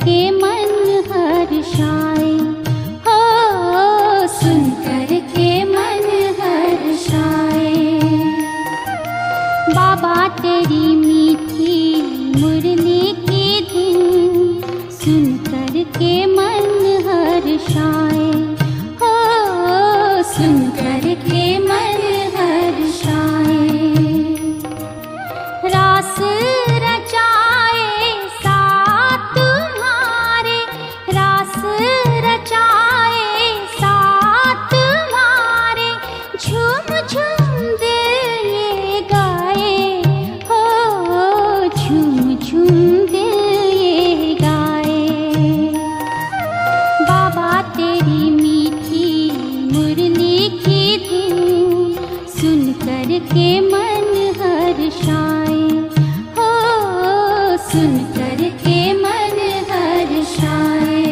के मन हर्षाए, हो सुनकर के मन हर्षाए। बाबा तेरी मीठी मुरली की धुन सुनकर के मन हर्षाए, हो सुनकर के मन हर्षाए। रास रचाए साथ तुम्हारे, रास रचाए साथ तुम्हारे, झूम झूम दिल ये गाए, हो झूम झूम दिल ये गाए। बाबा तेरी मीठी मुरली की धुन सुनकर के मन हर्षाए, हो सुनकर के मन हर्षाए।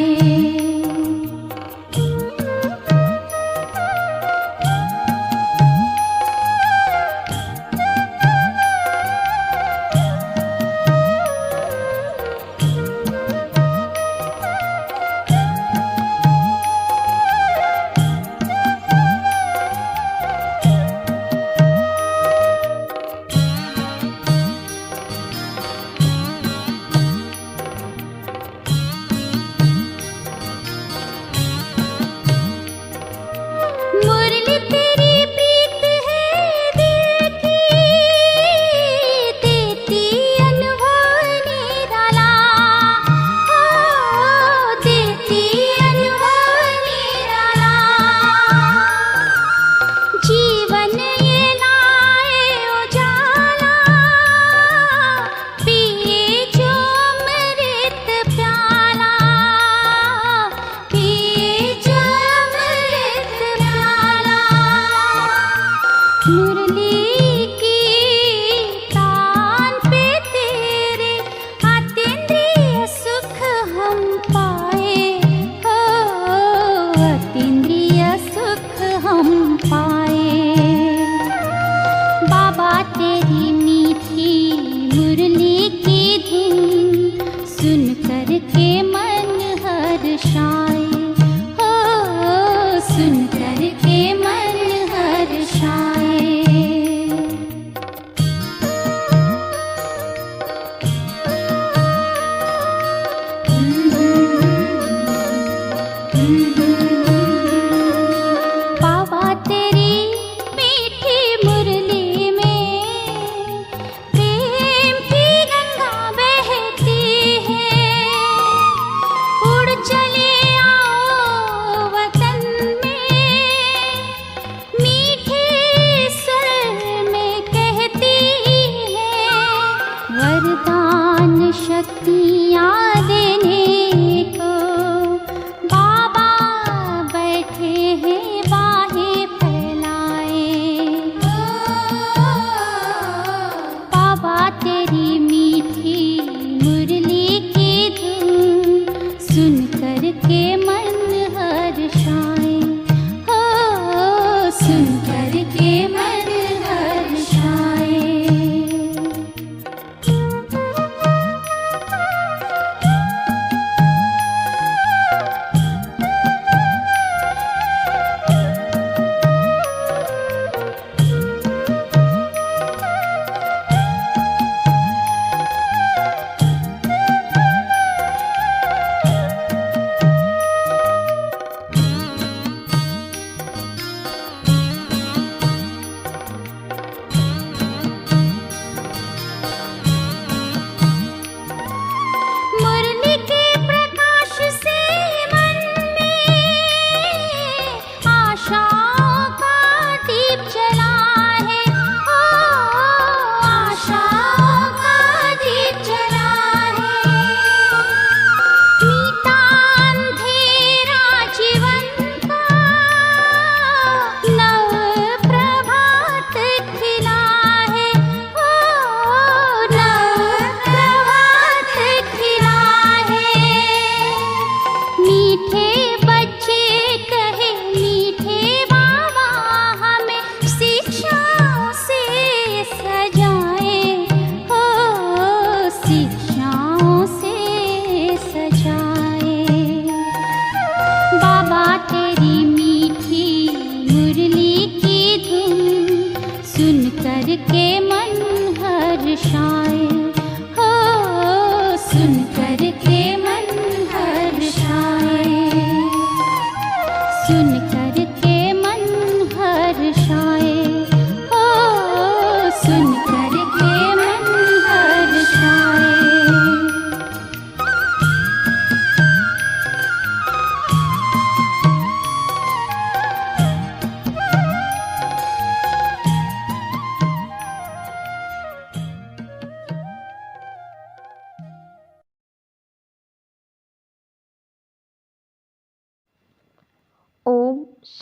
मुरली तेरी प्रीत है दिल की, देती अनुभव निराला, हो देती अनुभव निराला। जीवन ये लाए उजाला, पिए जो अमृत प्याला, पिए जो अमृत प्याला। मुरली की तान पे तेरे अतीन्द्रिय सुख हम पाए, हो अतीन्द्रिय सुख हम पाए। बाबा तेरी मीठी मुरली की धुन सुनकर के मन हर्षाए, हो सुनकर के मन हर्षाए। बाबा तेरी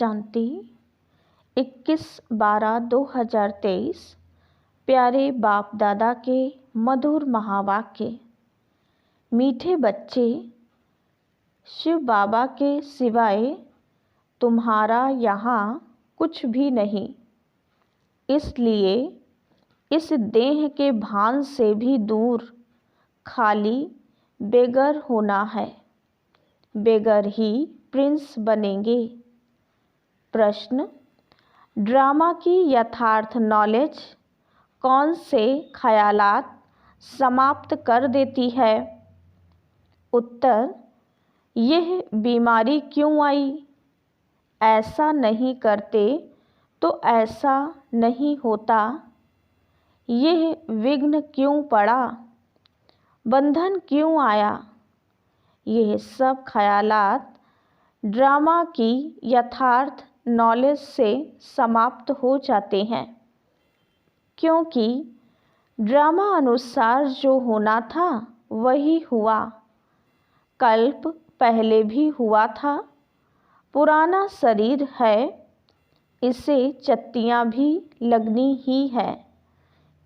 शांति। 21/12/2023 प्यारे बाप दादा के मधुर महावाक्य। मीठे बच्चे, शिव बाबा के सिवाय तुम्हारा यहाँ कुछ भी नहीं, इसलिए इस देह के भान से भी दूर खाली बेगर होना है। बेगर ही प्रिंस बनेंगे। प्रश्न: ड्रामा की यथार्थ नॉलेज कौन से ख्यालात समाप्त कर देती है? उत्तर: यह बीमारी क्यों आई? ऐसा नहीं करते तो ऐसा नहीं होता। यह विघ्न क्यों पड़ा? बंधन क्यों आया? यह सब ख्यालात ड्रामा की यथार्थ नॉलेज से समाप्त हो जाते हैं, क्योंकि ड्रामा अनुसार जो होना था वही हुआ। कल्प पहले भी हुआ था। पुराना शरीर है, इसे चत्तियाँ भी लगनी ही है,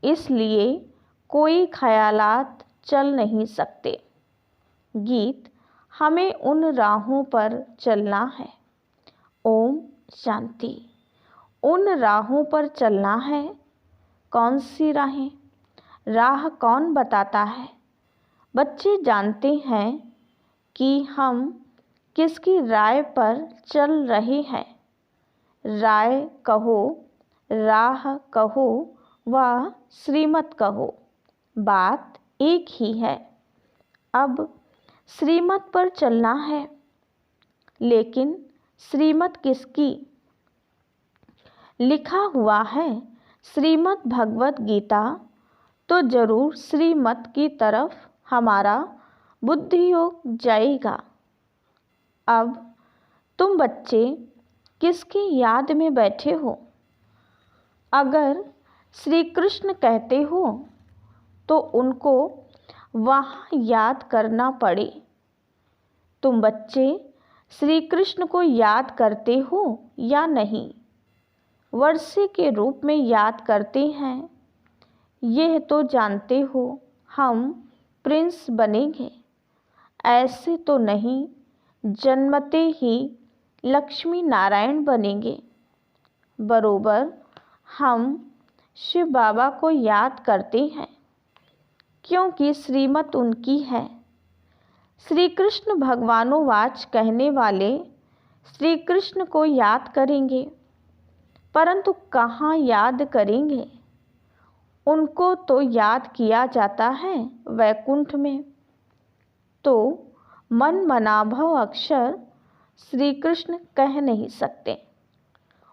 इसलिए कोई ख्यालात चल नहीं सकते। गीत: हमें उन राहों पर चलना है। ओम शांति। उन राहों पर चलना है। कौन सी राहें? राह कौन बताता है? बच्चे जानते हैं कि हम किसकी राय पर चल रहे हैं। राय कहो, राह कहो व श्रीमत कहो, बात एक ही है। अब श्रीमत पर चलना है, लेकिन श्रीमत किसकी? लिखा हुआ है श्रीमद् भगवत गीता, तो जरूर श्रीमत की तरफ हमारा बुद्धि योग जाएगा। अब तुम बच्चे किसकी याद में बैठे हो? अगर श्री कृष्ण कहते हो तो उनको वहाँ याद करना पड़े। तुम बच्चे श्री कृष्ण को याद करते हो या नहीं? वर्षे के रूप में याद करते हैं। यह तो जानते हो हम प्रिंस बनेंगे। ऐसे तो नहीं, जन्मते ही लक्ष्मी नारायण बनेंगे। बरोबर हम शिव बाबा को याद करते हैं, क्योंकि श्रीमत उनकी है। श्री कृष्ण भगवानोवाच कहने वाले श्री कृष्ण को याद करेंगे, परंतु कहाँ याद करेंगे? उनको तो याद किया जाता है वैकुंठ में। तो मन मनाभव अक्षर श्री कृष्ण कह नहीं सकते,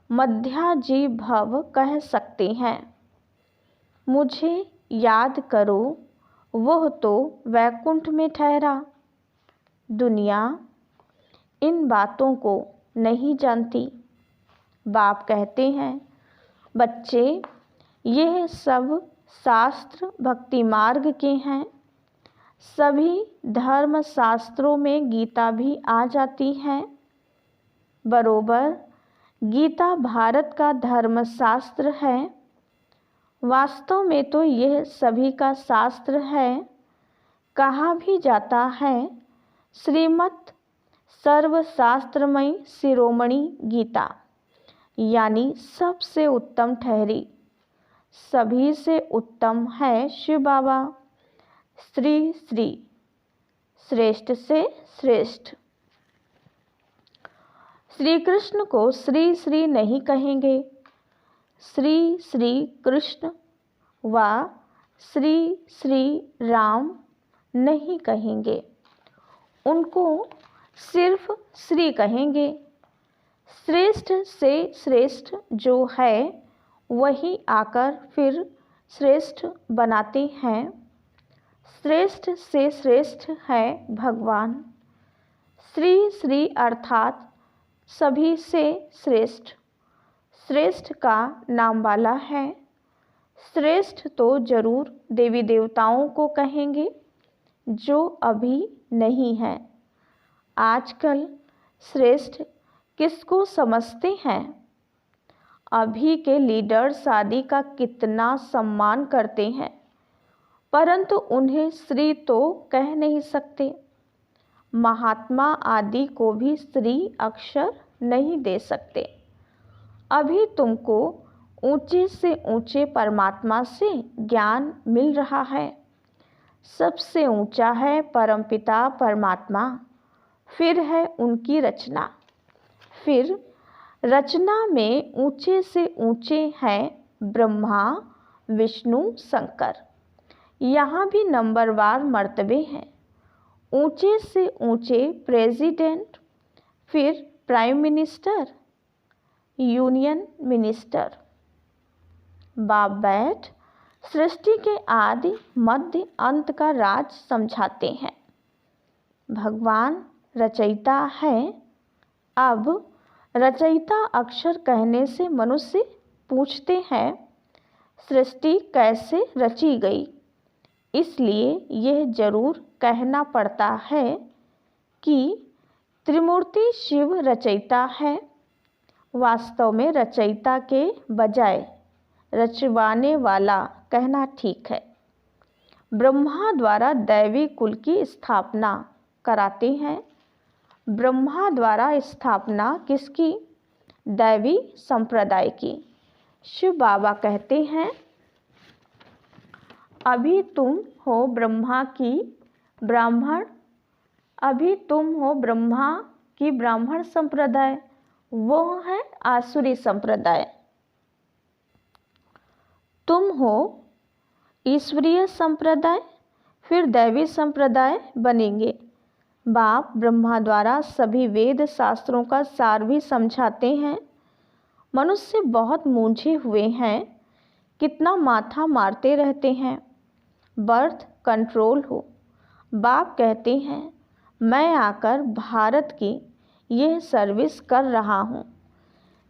मध्याजी भव कह सकते हैं। मुझे याद करो, वह तो वैकुंठ में ठहरा। दुनिया इन बातों को नहीं जानती। बाप कहते हैं, बच्चे यह सब शास्त्र भक्ति मार्ग के हैं। सभी धर्म शास्त्रों में गीता भी आ जाती है। बरोबर गीता भारत का धर्म शास्त्र है। वास्तव में तो यह सभी का शास्त्र है। कहा भी जाता है श्रीमद् सर्वशास्त्रमयी शिरोमणि गीता, यानी सबसे उत्तम ठहरी। सभी से उत्तम है शिव बाबा। श्री श्री, श्रेष्ठ से श्रेष्ठ। श्री कृष्ण को श्री श्री नहीं कहेंगे। श्री श्री कृष्ण व श्री श्री राम नहीं कहेंगे। उनको सिर्फ श्री कहेंगे। श्रेष्ठ से श्रेष्ठ जो है वही आकर फिर श्रेष्ठ बनाते हैं। श्रेष्ठ से श्रेष्ठ है भगवान। श्री श्री अर्थात सभी से श्रेष्ठ। श्रेष्ठ का नाम वाला है। श्रेष्ठ तो जरूर देवी देवताओं को कहेंगे, जो अभी नहीं है। आजकल श्रेष्ठ किसको समझते हैं? अभी के लीडर्स आदि का कितना सम्मान करते हैं, परंतु उन्हें श्री तो कह नहीं सकते। महात्मा आदि को भी श्री अक्षर नहीं दे सकते। अभी तुमको ऊंचे से ऊंचे परमात्मा से ज्ञान मिल रहा है। सबसे ऊंचा है परमपिता परमात्मा, फिर है उनकी रचना, फिर रचना में ऊंचे से ऊंचे हैं ब्रह्मा विष्णु शंकर। यहाँ भी नंबरवार मर्तबे हैं। ऊंचे से ऊंचे प्रेसिडेंट, फिर प्राइम मिनिस्टर, यूनियन मिनिस्टर। बाप बैठ सृष्टि के आदि मध्य अंत का राज समझाते हैं। भगवान रचयिता है। अब रचयिता अक्षर कहने से मनुष्य पूछते हैं सृष्टि कैसे रची गई। इसलिए यह जरूर कहना पड़ता है कि त्रिमूर्ति शिव रचयिता है। वास्तव में रचयिता के बजाय रचवाने वाला कहना ठीक है। ब्रह्मा द्वारा दैवी कुल की स्थापना कराते हैं। ब्रह्मा द्वारा स्थापना किसकी? दैवी संप्रदाय की। शिव बाबा कहते हैं अभी तुम हो ब्रह्मा की ब्राह्मण, अभी तुम हो ब्रह्मा की ब्राह्मण संप्रदाय, वो है आसुरी संप्रदाय। तुम हो ईश्वरीय संप्रदाय, फिर दैवी संप्रदाय बनेंगे। बाप ब्रह्मा द्वारा सभी वेद शास्त्रों का सार भी समझाते हैं। मनुष्य बहुत मूंझे हुए हैं, कितना माथा मारते रहते हैं। बर्थ कंट्रोल हो। बाप कहते हैं मैं आकर भारत की यह सर्विस कर रहा हूँ।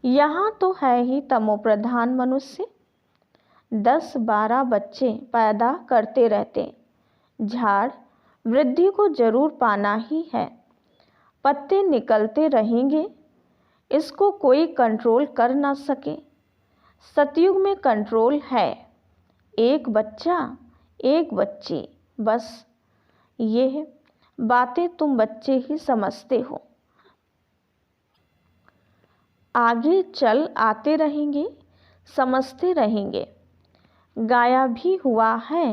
यहाँ तो है ही तमोप्रधान मनुष्य। 10-12 बच्चे पैदा करते रहते। झाड़ वृद्धि को जरूर पाना ही है। पत्ते निकलते रहेंगे, इसको कोई कंट्रोल कर ना सके। सतयुग में कंट्रोल है। एक बच्चा, एक बच्ची, बस। ये बातें तुम बच्चे ही समझते हो। आगे चल आते रहेंगे, समझते रहेंगे। गाया भी हुआ है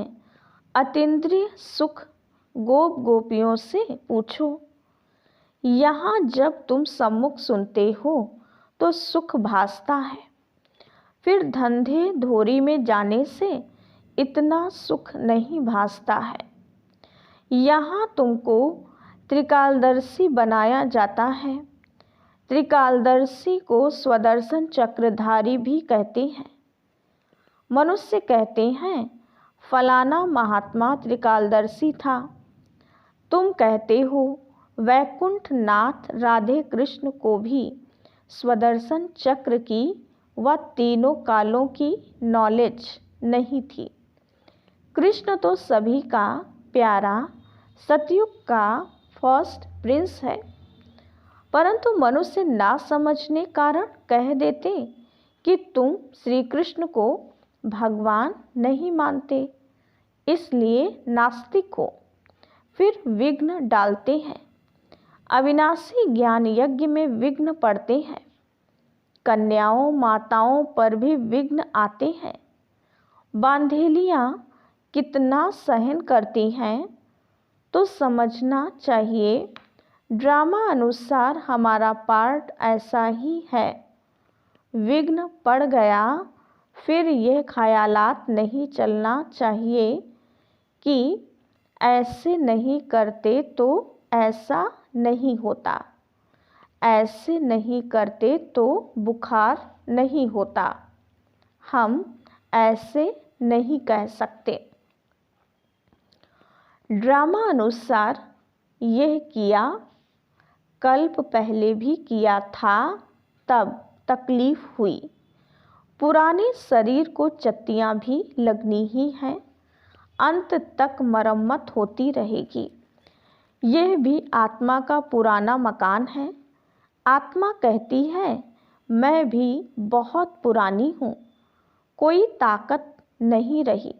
अतीन्द्रिय सुख। गोप गोपियों से पूछो। यहाँ जब तुम सम्मुख सुनते हो तो सुख भासता है, फिर धंधे धोरी में जाने से इतना सुख नहीं भासता है। यहाँ तुमको त्रिकालदर्शी बनाया जाता है। त्रिकालदर्शी को स्वदर्शन चक्रधारी भी कहते हैं। मनुष्य कहते हैं फलाना महात्मा त्रिकालदर्शी था। तुम कहते हो वैकुंठ नाथ राधे कृष्ण को भी स्वदर्शन चक्र की व तीनों कालों की नॉलेज नहीं थी। कृष्ण तो सभी का प्यारा सतयुग का फर्स्ट प्रिंस है, परंतु मनुष्य ना समझने कारण कह देते कि तुम श्री कृष्ण को भगवान नहीं मानते, इसलिए नास्तिक हो। फिर विघ्न डालते हैं। अविनाशी ज्ञान यज्ञ में विघ्न पड़ते हैं। कन्याओं माताओं पर भी विघ्न आते हैं। बांधेलियाँ कितना सहन करती हैं, तो समझना चाहिए ड्रामा अनुसार हमारा पार्ट ऐसा ही है। विघ्न पड़ गया, फिर यह ख्यालात नहीं चलना चाहिए कि ऐसे नहीं करते तो ऐसा नहीं होता, ऐसे नहीं करते तो बुखार नहीं होता। हम ऐसे नहीं कह सकते। ड्रामा अनुसार यह किया, कल्प पहले भी किया था, तब तकलीफ हुई। पुराने शरीर को चत्तियाँ भी लगनी ही हैं, अंत तक मरम्मत होती रहेगी। यह भी आत्मा का पुराना मकान है। आत्मा कहती है मैं भी बहुत पुरानी हूँ, कोई ताकत नहीं रही।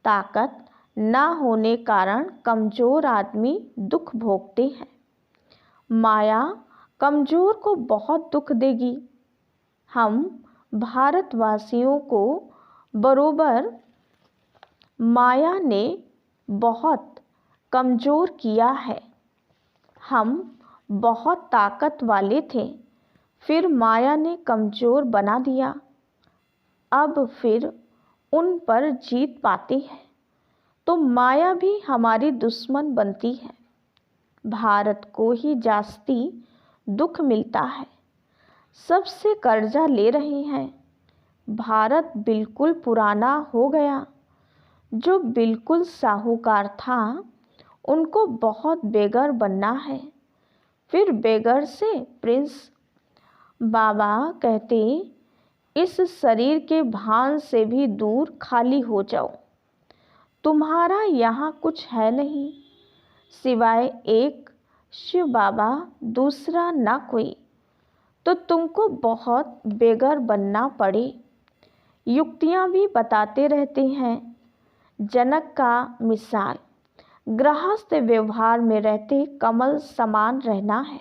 ताकत ना होने कारण कमज़ोर आदमी दुख भोगते हैं। माया कमज़ोर को बहुत दुख देगी। हम भारतवासियों को बरोबर माया ने बहुत कमज़ोर किया है। हम बहुत ताकत वाले थे, फिर माया ने कमज़ोर बना दिया। अब फिर उन पर जीत पाते हैं तो माया भी हमारी दुश्मन बनती है। भारत को ही जास्ती दुख मिलता है। सबसे कर्जा ले रहे हैं। भारत बिल्कुल पुराना हो गया। जो बिल्कुल साहूकार था उनको बहुत बेगर बनना है, फिर बेगर से प्रिंस। बाबा कहते इस शरीर के भान से भी दूर खाली हो जाओ। तुम्हारा यहाँ कुछ है नहीं सिवाय एक शिव बाबा, दूसरा ना कोई। तो तुमको बहुत बेगर बनना पड़े। युक्तियाँ भी बताते रहते हैं। जनक का मिसाल, गृहस्थ व्यवहार में रहते कमल समान रहना है।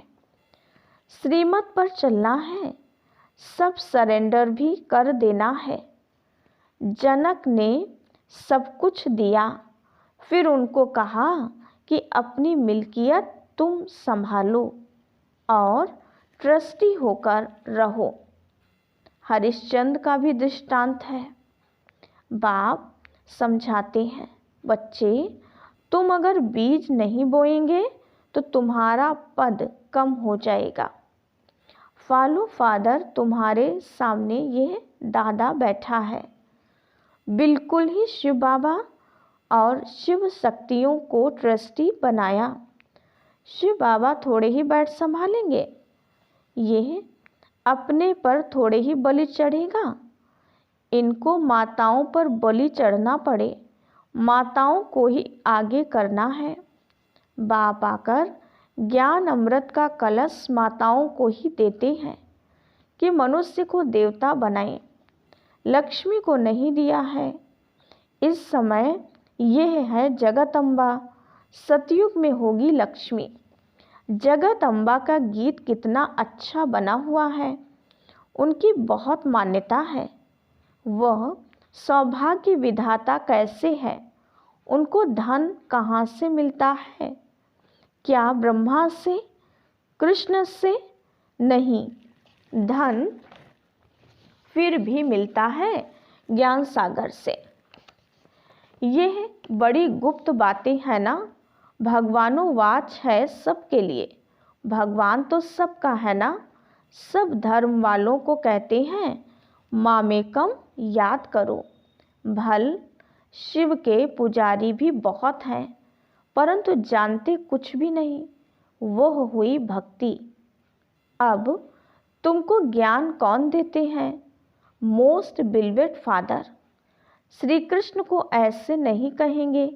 श्रीमत पर चलना है, सब सरेंडर भी कर देना है। जनक ने सब कुछ दिया, फिर उनको कहा कि अपनी मिल्कियत तुम संभालो और ट्रस्टी होकर रहो। हरिश्चंद्र का भी दृष्टांत है। बाप समझाते हैं, बच्चे तुम अगर बीज नहीं बोएंगे तो तुम्हारा पद कम हो जाएगा। फॉलो फादर तुम्हारे सामने ये दादा बैठा है, बिल्कुल ही शिव बाबा और शिव शक्तियों को ट्रस्टी बनाया। शिव बाबा थोड़े ही बैठ संभालेंगे, ये अपने पर थोड़े ही बलि चढ़ेगा। इनको माताओं पर बलि चढ़ना पड़े, माताओं को ही आगे करना है। बाप आकर ज्ञान अमृत का कलश माताओं को ही देते हैं कि मनुष्य को देवता बनाएं। लक्ष्मी को नहीं दिया है। इस समय यह है जगत अम्बा, सतयुग में होगी लक्ष्मी। जगत अम्बा का गीत कितना अच्छा बना हुआ है, उनकी बहुत मान्यता है। वह सौभाग्य विधाता कैसे है, उनको धन कहाँ से मिलता है? क्या ब्रह्मा से, कृष्ण से? नहीं, धन फिर भी मिलता है ज्ञान सागर से। यह बड़ी गुप्त बातें हैं ना। भगवानोवाच है सबके लिए। भगवान तो सबका है ना। सब धर्म वालों को कहते हैं मामेकम याद करो। भल शिव के पुजारी भी बहुत हैं, परंतु जानते कुछ भी नहीं। वह हुई भक्ति। अब तुमको ज्ञान कौन देते हैं? Most beloved father. Shri Krishna को ऐसे नहीं कहेंगे,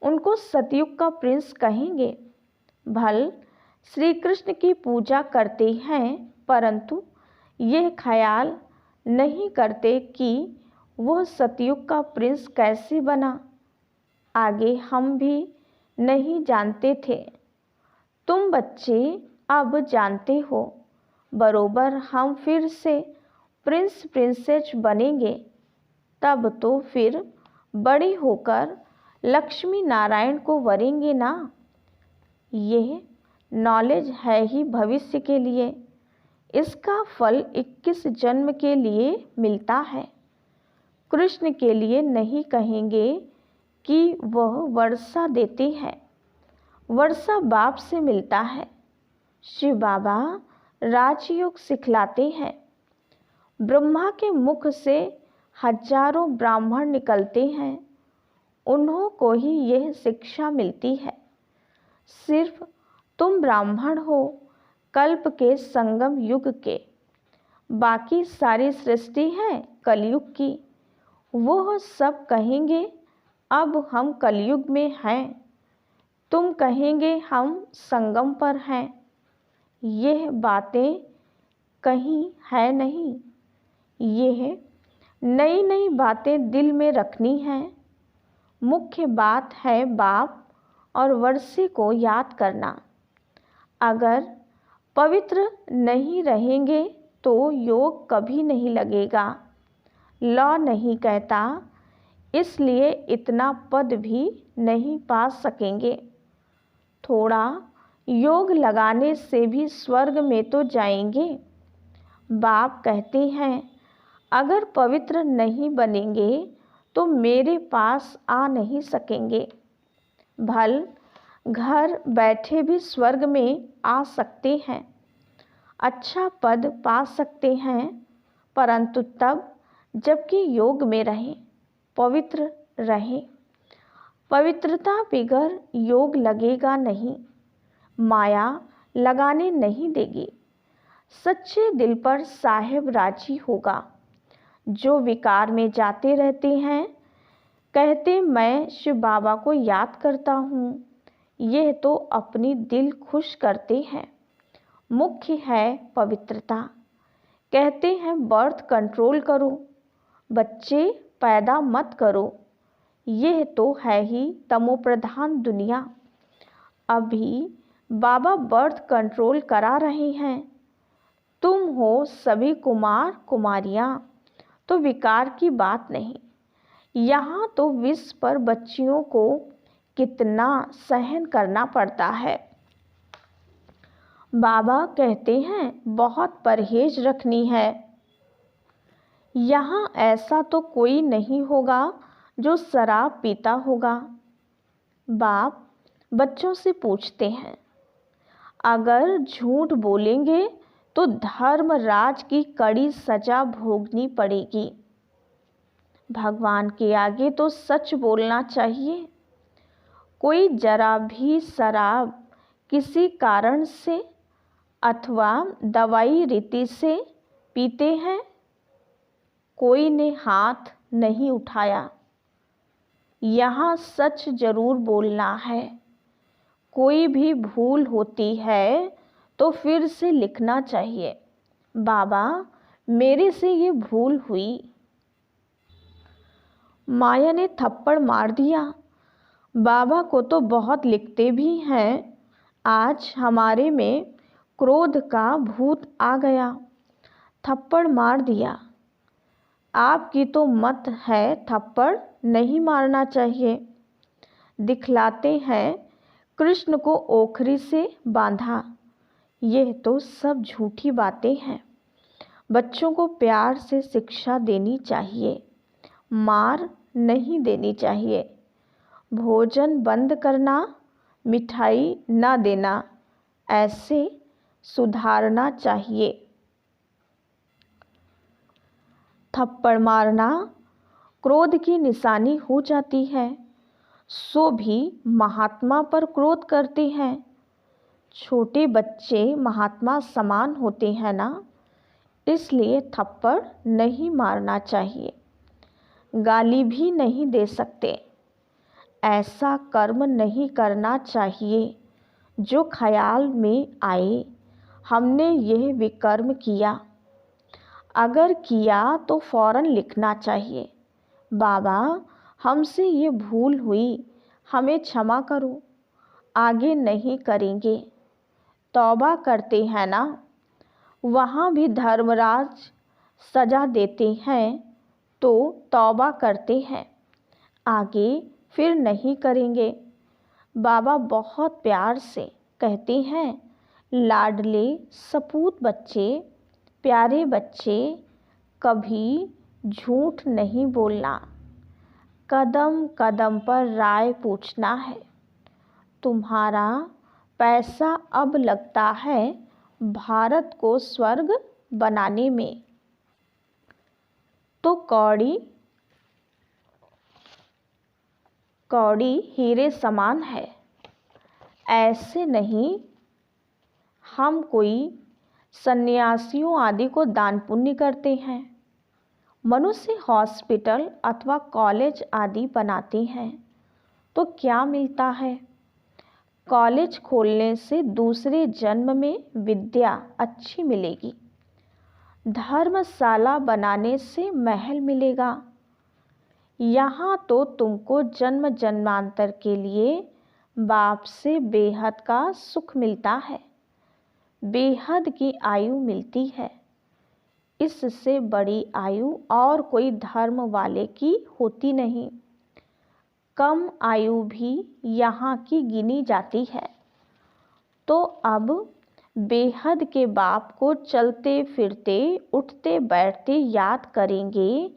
उनको सतयुग का प्रिंस कहेंगे। भल श्री कृष्ण की पूजा करते हैं, परंतु यह ख्याल नहीं करते कि वह सतयुग का प्रिंस कैसे बना। आगे हम भी नहीं जानते थे, तुम बच्चे अब जानते हो। बरोबर हम फिर से प्रिंस प्रिंसेस बनेंगे, तब तो फिर बड़े होकर लक्ष्मी नारायण को वरेंगे ना। यह नॉलेज है ही भविष्य के लिए। इसका फल 21 जन्म के लिए मिलता है। कृष्ण के लिए नहीं कहेंगे कि वह वर्षा देते हैं, वर्षा बाप से मिलता है। शिव बाबा राजयोग सिखलाते हैं। ब्रह्मा के मुख से हजारों ब्राह्मण निकलते हैं, उन्हों को ही यह शिक्षा मिलती है। सिर्फ तुम ब्राह्मण हो कल्प के संगम युग के, बाकी सारी सृष्टि है कलयुग की। वह सब कहेंगे अब हम कलयुग में हैं, तुम कहेंगे हम संगम पर हैं। यह बातें कहीं है नहीं। यह नई नई बातें दिल में रखनी हैं। मुख्य बात है बाप और वर्षे को याद करना। अगर पवित्र नहीं रहेंगे तो योग कभी नहीं लगेगा। लॉ नहीं कहता, इसलिए इतना पद भी नहीं पा सकेंगे। थोड़ा योग लगाने से भी स्वर्ग में तो जाएंगे। बाप कहते हैं अगर पवित्र नहीं बनेंगे तो मेरे पास आ नहीं सकेंगे। भल घर बैठे भी स्वर्ग में आ सकते हैं, अच्छा पद पा सकते हैं, परंतु तब जबकि योग में रहें, पवित्र रहें। पवित्रता बिगर योग लगेगा नहीं, माया लगाने नहीं देगी। सच्चे दिल पर साहेब राजी होगा। जो विकार में जाते रहते हैं, कहते मैं शिव बाबा को याद करता हूँ, यह तो अपनी दिल खुश करते हैं। मुख्य है पवित्रता। कहते हैं बर्थ कंट्रोल करो, बच्चे पैदा मत करो। यह तो है ही तमोप्रधान दुनिया। अभी बाबा बर्थ कंट्रोल करा रहे हैं। तुम हो सभी कुमार कुमारियाँ, तो विकार की बात नहीं। यहाँ तो विष पर बच्चियों को कितना सहन करना पड़ता है। बाबा कहते हैं बहुत परहेज रखनी है। यहाँ ऐसा तो कोई नहीं होगा जो शराब पीता होगा। बाप बच्चों से पूछते हैं अगर झूठ बोलेंगे तो धर्मराज की कड़ी सजा भोगनी पड़ेगी। भगवान के आगे तो सच बोलना चाहिए। कोई जरा भी शराब किसी कारण से अथवा दवाई रीति से पीते हैं, कोई ने हाथ नहीं उठाया। यहाँ सच जरूर बोलना है। कोई भी भूल होती है तो फिर से लिखना चाहिए, बाबा मेरे से ये भूल हुई। माया ने थप्पड़ मार दिया। बाबा को तो बहुत लिखते भी हैं। आज हमारे में क्रोध का भूत आ गया, थप्पड़ मार दिया। आपकी तो मत है थप्पड़ नहीं मारना चाहिए। दिखलाते हैं कृष्ण को ओखरी से बांधा। यह तो सब झूठी बातें हैं। बच्चों को प्यार से शिक्षा देनी चाहिए, मार नहीं देनी चाहिए। भोजन बंद करना, मिठाई ना देना, ऐसे सुधारना चाहिए। थप्पड़ मारना क्रोध की निशानी हो जाती है। सो भी महात्मा पर क्रोध करते हैं। छोटे बच्चे महात्मा समान होते हैं ना, इसलिए थप्पड़ नहीं मारना चाहिए। गाली भी नहीं दे सकते। ऐसा कर्म नहीं करना चाहिए जो ख्याल में आए हमने यह विकर्म किया। अगर किया तो फौरन लिखना चाहिए, बाबा हमसे ये भूल हुई, हमें क्षमा करो, आगे नहीं करेंगे। तौबा करते हैं ना, वहाँ भी धर्मराज सजा देते हैं तो तौबा करते हैं, आगे फिर नहीं करेंगे। बाबा बहुत प्यार से कहते हैं लाडले सपूत बच्चे, प्यारे बच्चे, कभी झूठ नहीं बोलना। कदम कदम पर राय पूछना है। तुम्हारा पैसा अब लगता है भारत को स्वर्ग बनाने में। तो कौड़ी कौड़ी हीरे समान है। ऐसे नहीं हम कोई सन्यासियों आदि को दान पुण्य करते हैं। मनुष्य हॉस्पिटल अथवा कॉलेज आदि बनाते हैं तो क्या मिलता है? कॉलेज खोलने से दूसरे जन्म में विद्या अच्छी मिलेगी। धर्मशाला बनाने से महल मिलेगा। यहाँ तो तुमको जन्म जन्मांतर के लिए बाप से बेहद का सुख मिलता है, बेहद की आयु मिलती है। इससे बड़ी आयु और कोई धर्म वाले की होती नहीं। कम आयु भी यहाँ की गिनी जाती है। तो अब बेहद के बाप को चलते फिरते उठते बैठते याद करेंगे,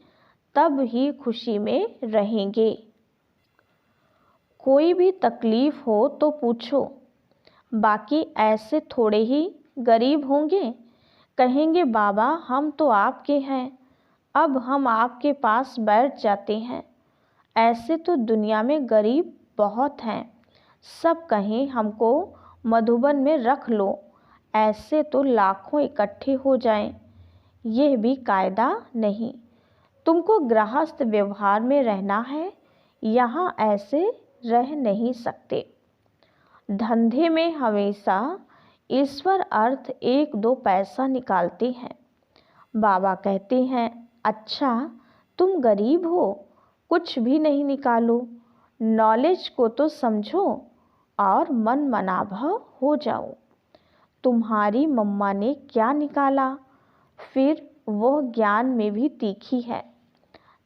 तब ही खुशी में रहेंगे। कोई भी तकलीफ हो तो पूछो, बाकी ऐसे थोड़े ही गरीब होंगे। कहेंगे बाबा हम तो आपके हैं, अब हम आपके पास बैठ जाते हैं। ऐसे तो दुनिया में गरीब बहुत हैं, सब कहें हमको मधुबन में रख लो, ऐसे तो लाखों इकट्ठे हो जाएं। यह भी कायदा नहीं। तुमको गृहस्थ व्यवहार में रहना है, यहाँ ऐसे रह नहीं सकते। धंधे में हमेशा ईश्वर अर्थ 1-2 पैसा निकालते हैं। बाबा कहते हैं अच्छा तुम गरीब हो, कुछ भी नहीं निकालो, नॉलेज को तो समझो और मन मनाभव हो जाओ। तुम्हारी मम्मा ने क्या निकाला, फिर वह ज्ञान में भी तीखी है,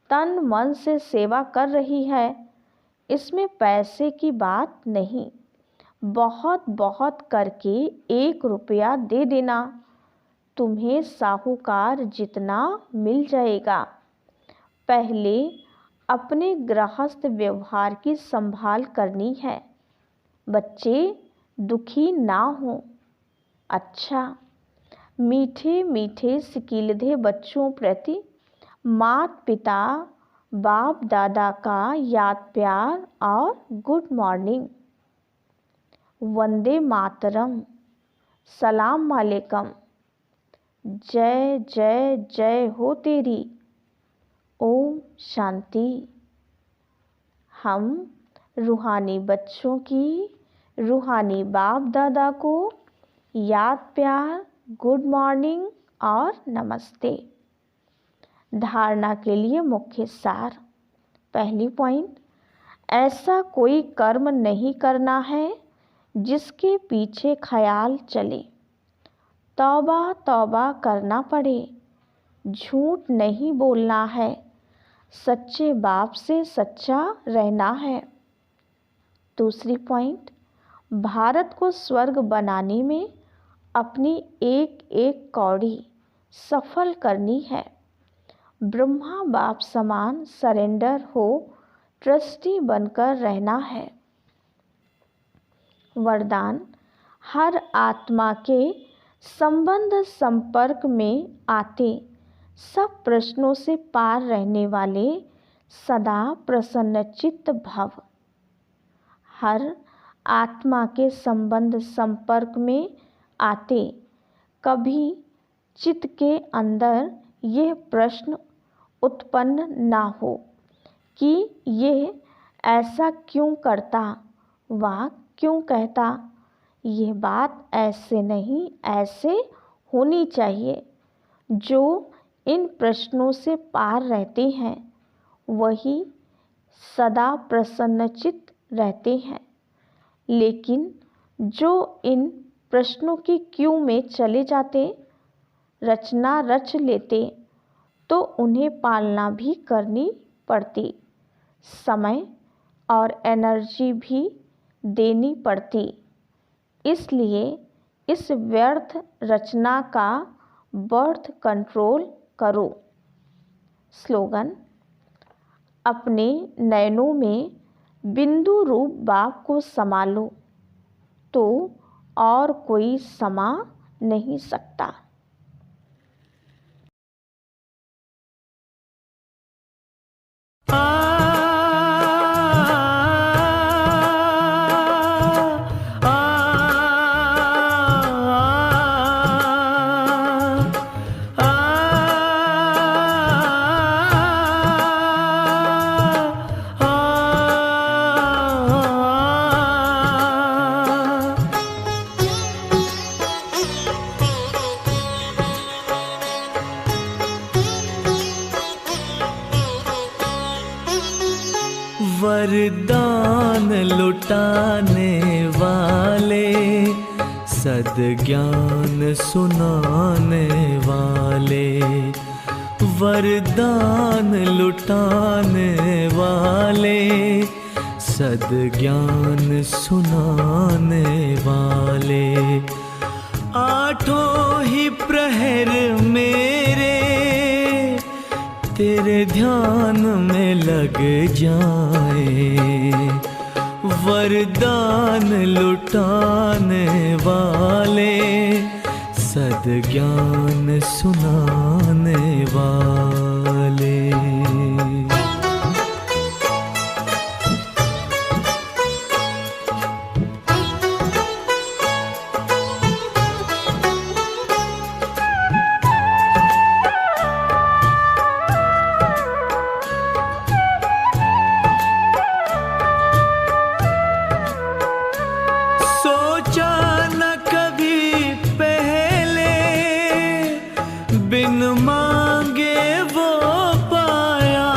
तन मन से सेवा कर रही है। इसमें पैसे की बात नहीं, बहुत बहुत करके 1 रुपया दे देना, तुम्हें साहूकार जितना मिल जाएगा। पहले अपने गृहस्थ व्यवहार की संभाल करनी है, बच्चे दुखी ना हो। अच्छा, मीठे मीठे सिकीलधे बच्चों प्रति माता पिता बाप दादा का याद प्यार और गुड मॉर्निंग। वंदे मातरम, सलाम वालेकुम, जय जय जय हो तेरी। ओम शांति। हम रूहानी बच्चों की रूहानी बाप दादा को याद प्यार, गुड मॉर्निंग और नमस्ते। धारणा के लिए मुख्य सार। पहली पॉइंट, ऐसा कोई कर्म नहीं करना है जिसके पीछे ख्याल चले। तौबा तौबा करना पड़े, झूठ नहीं बोलना है, सच्चे बाप से सच्चा रहना है। दूसरी पॉइंट, भारत को स्वर्ग बनाने में अपनी एक एक कौड़ी सफल करनी है। ब्रह्मा बाप समान सरेंडर हो, ट्रस्टी बनकर रहना है। वरदान, हर आत्मा के संबंध संपर्क में आते सब प्रश्नों से पार रहने वाले सदा प्रसन्नचित्त भव। हर आत्मा के संबंध संपर्क में आते कभी चित्त के अंदर यह प्रश्न उत्पन्न ना हो कि यह ऐसा क्यों करता, वह क्यों कहता। यह बात ऐसे नहीं ऐसे होनी चाहिए। जो इन प्रश्नों से पार रहते हैं वही सदा प्रसन्नचित्त रहते हैं। लेकिन जो इन प्रश्नों की क्यों में चले जाते, रचना रच लेते, तो उन्हें पालना भी करनी पड़ती, समय और एनर्जी भी देनी पड़ती। इसलिए इस व्यर्थ रचना का बर्थ कंट्रोल करो। स्लोगन, अपने नयनों में बिंदु रूप बाप को संभालो तो और कोई समा नहीं सकता। वरदान लुटाने वाले, सद्ज्ञान सुनाने वाले, वरदान लुटाने वाले, सद्ज्ञान सुनाने वाले। आठों ही प्रहर मेरे तेरे ध्यान में लग जाए, वरदान लुटाने वाले, सद्ज्ञान सुनाने वाले। बिन मांगे वो पाया,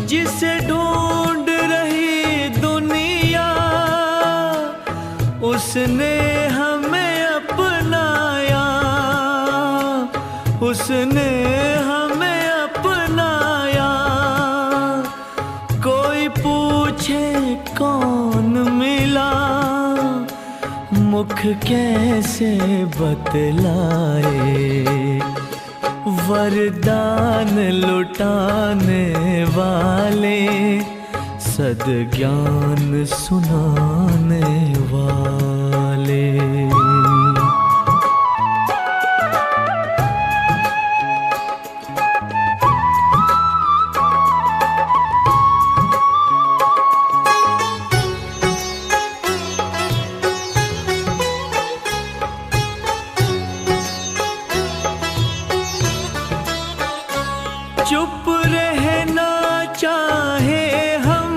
जिसे ढूंढ रही दुनिया, उसने हमें अपनाया, उसने हमें अपनाया। कोई पूछे कौन मिला, मुख कैसे बतलाए, वरदान लुटाने वाले, सद्ज्ञान सुनाने वाले। चुप रहना चाहे हम,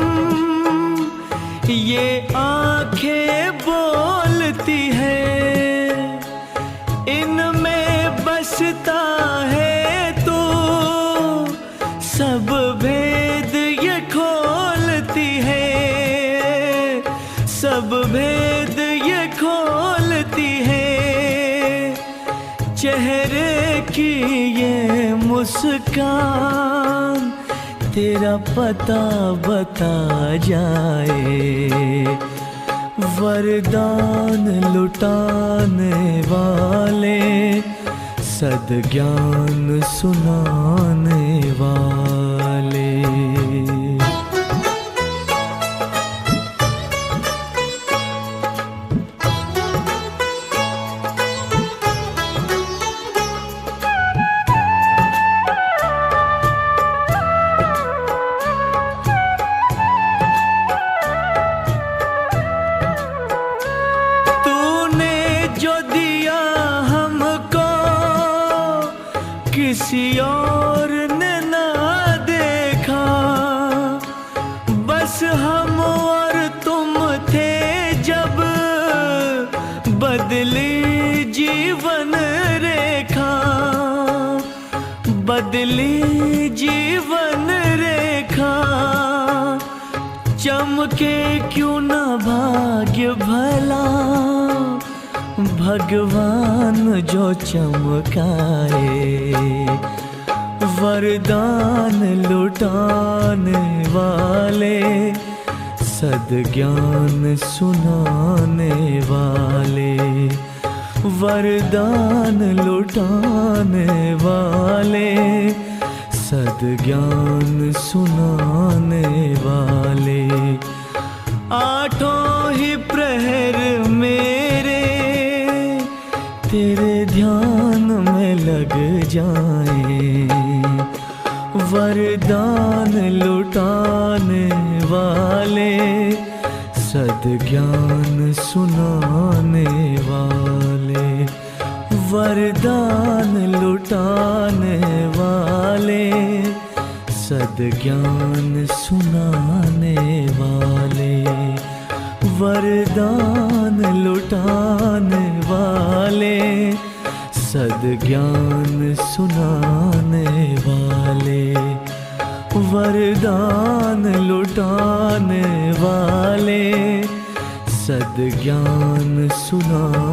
ये आंखें बोलती है, इनमें बसता है तू, सब भेद ये खोलती है, सब भेद ये खोलती है। चेहरे की ये मुस्कान तेरा पता बता जाए, वरदान लुटाने वाले, सद्ज्ञान सुनाने वाले। किसी और ने ना देखा, बस हम और तुम थे जब, बदली जीवन रेखा, बदली जीवन रेखा। चमके क्यों ना भाग्य भला, भगवान जो चमकाए, वरदान लुटाने वाले, सद्ज्ञान सुनाने वाले, वरदान लुटाने वाले, सद्ज्ञान सुनाने वाले। आठों ही प्रहर मेरे तेरे ध्यान में लग जाए, वरदान लुटाने वाले, सद्ज्ञान सुनाने वाले, वरदान लुटाने वाले, सद्ज्ञान सुनाने वाले, वरदान लुटाने वाले, सद्ज्ञान सुनाने वाले, वरदान लुटाने वाले सद्ज्ञान सुना